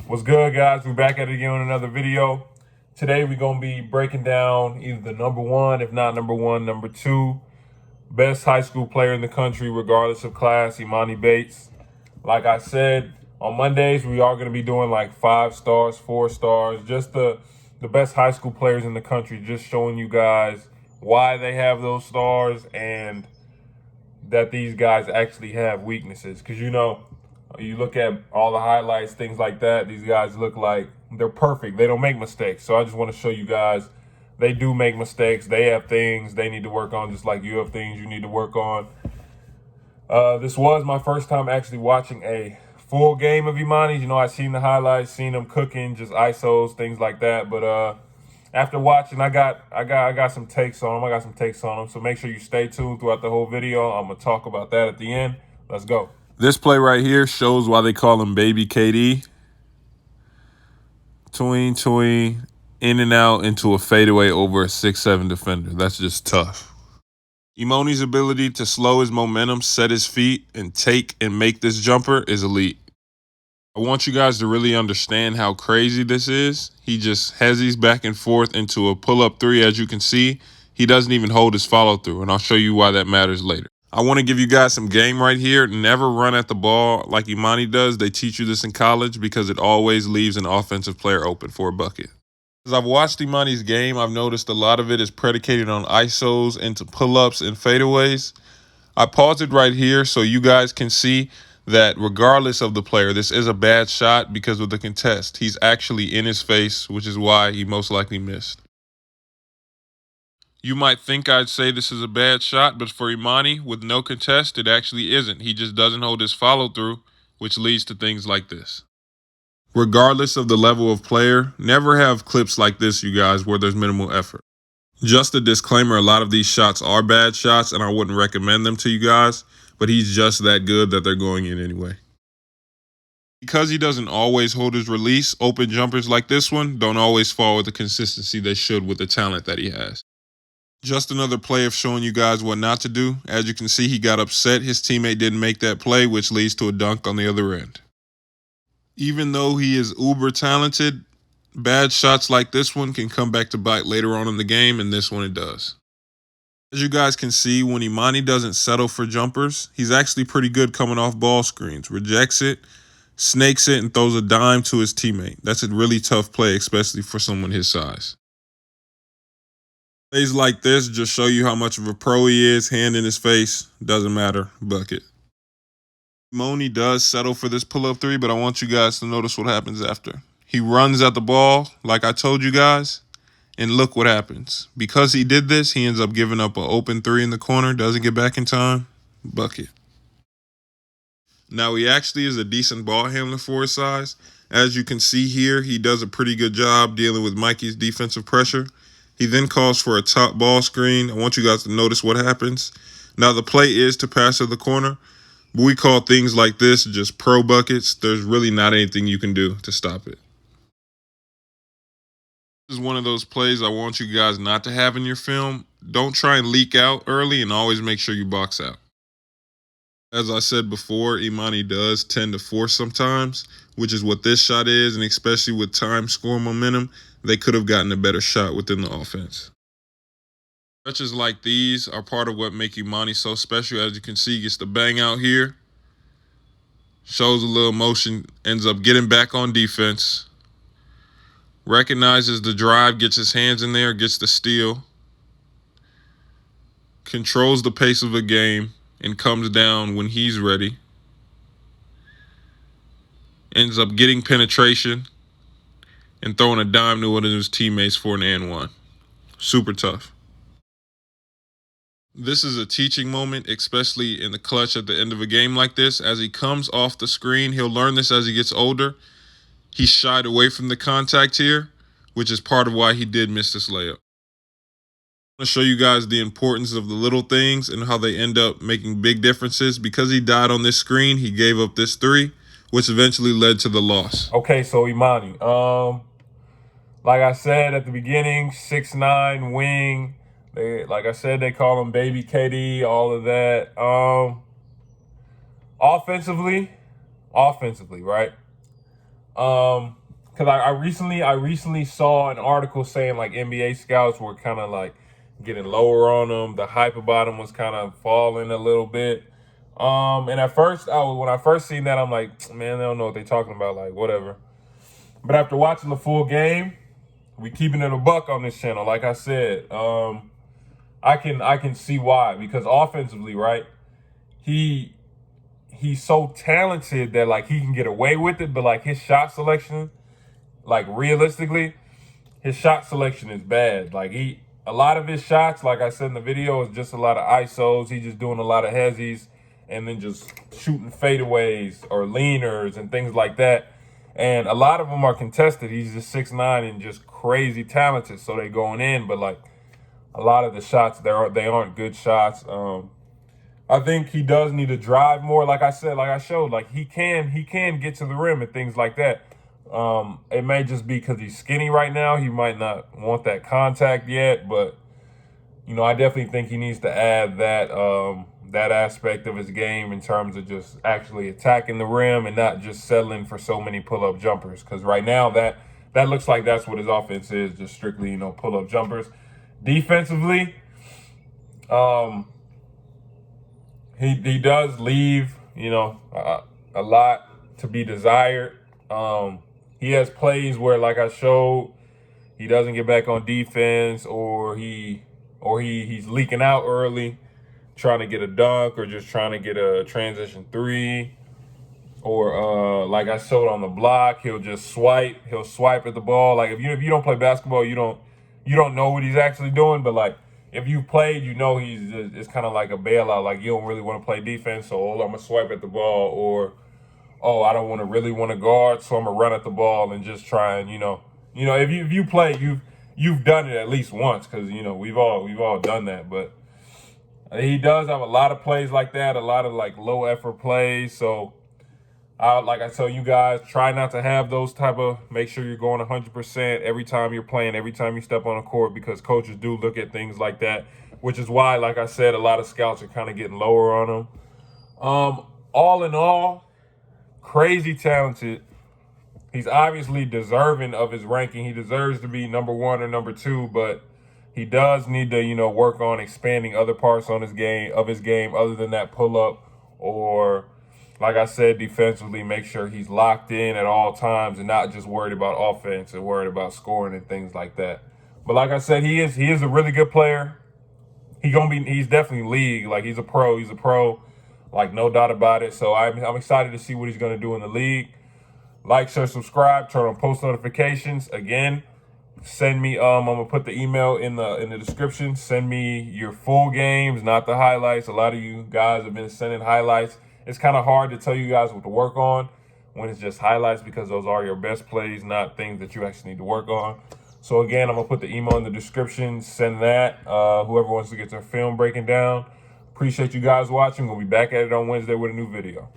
What's good, guys? We're back at it again with another video. Today we're going to be breaking down either the number one, if not number one, number two best high school player in the country, regardless of class, Emoni Bates. Like I said, on Mondays we are going to be doing like 5 stars, 4 stars, just the best high school players in the country, just showing you guys why they have those stars and that these guys actually have weaknesses. Because you look at all the highlights, things like that, these guys look like they're perfect. They don't make mistakes. So I just want to show you guys they do make mistakes. They have things they need to work on, just like you have things you need to work on. This was my first time actually watching a full game of Emoni's. I seen the highlights, seen them cooking, just ISOs, things like that. But after watching, I got some takes on them. So make sure you stay tuned throughout the whole video. I'm gonna talk about that at the end. Let's go. This play right here shows why they call him Baby KD. Tween, in and out into a fadeaway over a 6'7" defender. That's just tough. Emoni's ability to slow his momentum, set his feet, and take and make this jumper is elite. I want you guys to really understand how crazy this is. He just hezzies back and forth into a pull-up three. As you can see, he doesn't even hold his follow-through, and I'll show you why that matters later. I want to give you guys some game right here. Never run at the ball like Emoni does. They teach you this in college because it always leaves an offensive player open for a bucket. As I've watched Emoni's game, I've noticed a lot of it is predicated on ISOs into pull-ups and fadeaways. I paused it right here so you guys can see that regardless of the player, this is a bad shot because of the contest. He's actually in his face, which is why he most likely missed. You might think I'd say this is a bad shot, but for Emoni, with no contest, it actually isn't. He just doesn't hold his follow-through, which leads to things like this. Regardless of the level of player, never have clips like this, you guys, where there's minimal effort. Just a disclaimer, a lot of these shots are bad shots, and I wouldn't recommend them to you guys, but he's just that good that they're going in anyway. Because he doesn't always hold his release, open jumpers like this one don't always fall with the consistency they should with the talent that he has. Just another play of showing you guys what not to do. As you can see, he got upset his teammate didn't make that play, which leads to a dunk on the other end. Even though he is uber talented, bad shots like this one can come back to bite later on in the game, and this one it does. As you guys can see, when Emoni doesn't settle for jumpers, he's actually pretty good coming off ball screens. Rejects it, snakes it, and throws a dime to his teammate. That's a really tough play, especially for someone his size. Plays like this just show you how much of a pro he is. Hand in his face, doesn't matter, bucket. Emoni does settle for this pull-up three, but I want you guys to notice what happens after. He runs at the ball, like I told you guys, and look what happens. Because he did this, he ends up giving up an open three in the corner, doesn't get back in time, bucket. Now, he actually is a decent ball handler for his size. As you can see here, he does a pretty good job dealing with Mikey's defensive pressure. He then calls for a top ball screen. I want you guys to notice what happens. Now, the play is to pass to the corner, but we call things like this just pro buckets. There's really not anything you can do to stop it. This is one of those plays I want you guys not to have in your film. Don't try and leak out early, and always make sure you box out. As I said before, Emoni does tend to force sometimes, which is what this shot is, and especially with time, score, momentum, they could have gotten a better shot within the offense. Touches like these are part of what make Emoni so special. As you can see, he gets the bang out here, shows a little motion, ends up getting back on defense, recognizes the drive, gets his hands in there, gets the steal, controls the pace of the game, and comes down when he's ready. Ends up getting penetration and throwing a dime to one of his teammates for an and one. Super tough. This is a teaching moment, especially in the clutch at the end of a game like this. As he comes off the screen, he'll learn this as he gets older. He shied away from the contact here, which is part of why he did miss this layup. I'm going to show you guys the importance of the little things and how they end up making big differences. Because he died on this screen, he gave up this three, which eventually led to the loss. Okay, so Emoni, like I said at the beginning, 6'9" wing. Like I said, they call him Baby KD, all of that. Offensively, right? Because I recently saw an article saying like NBA scouts were kind of like getting lower on him. The hype about him was kind of falling a little bit. And at first, when I first seen that, I'm like, man, they don't know what they're talking about, like whatever. But after watching the full game, we keeping it a buck on this channel. Like I said, I can see why, because offensively, right? He's so talented that like he can get away with it, but like his shot selection, like realistically, his shot selection is bad. Like a lot of his shots, like I said in the video, is just a lot of ISOs. He's just doing a lot of hezzies and then just shooting fadeaways or leaners and things like that. And a lot of them are contested. He's just 6'9" and just crazy talented, so they going in. But like a lot of the shots, they aren't good shots. I think he does need to drive more. Like I said, like I showed, like he can get to the rim and things like that. It may just be because he's skinny right now. He might not want that contact yet, but you know, I definitely think he needs to add that aspect of his game in terms of just actually attacking the rim and not just settling for so many pull-up jumpers. Because right now that looks like that's what his offense is, just strictly, you know, pull-up jumpers. Defensively, he does leave, you know, a lot to be desired. He has plays where, like I showed, he doesn't get back on defense, or he's leaking out early, trying to get a dunk or just trying to get a transition three, or like I showed on the block, he'll just swipe. He'll swipe at the ball. Like if you don't play basketball, you don't know what he's actually doing. But like if you've played, you know it's kind of like a bailout. Like you don't really want to play defense, so I'm gonna swipe at the ball, or I don't really want to guard, so I'm gonna run at the ball and just try and you know if you play, you've done it at least once, because you know we've all done that. But he does have a lot of plays like that, a lot of like low effort plays. So like I tell you guys, try not to have those type of. Make sure you're going 100% every time you're playing, every time you step on a court, because coaches do look at things like that, which is why, like I said, a lot of scouts are kind of getting lower on him. All in all, crazy talented. He's obviously deserving of his ranking. He deserves to be number 1 or number 2, but he does need to, you know, work on expanding other parts on his game other than that pull up, or like I said, defensively, make sure he's locked in at all times and not just worried about offense and worried about scoring and things like that. But like I said, he is a really good player. He's definitely league. Like he's a pro, like no doubt about it. So I'm excited to see what he's gonna do in the league. Like, share, subscribe, turn on post notifications. Again, send me I'm gonna put the email in the description. Send me your full games, not the highlights. A lot of you guys have been sending highlights. It's kind of hard to tell you guys what to work on when it's just highlights, because those are your best plays, not things that you actually need to work on. So again, I'm gonna put the email in the description. Send that. Whoever wants to get their film breaking down. Appreciate you guys watching. We'll be back at it on Wednesday with a new video.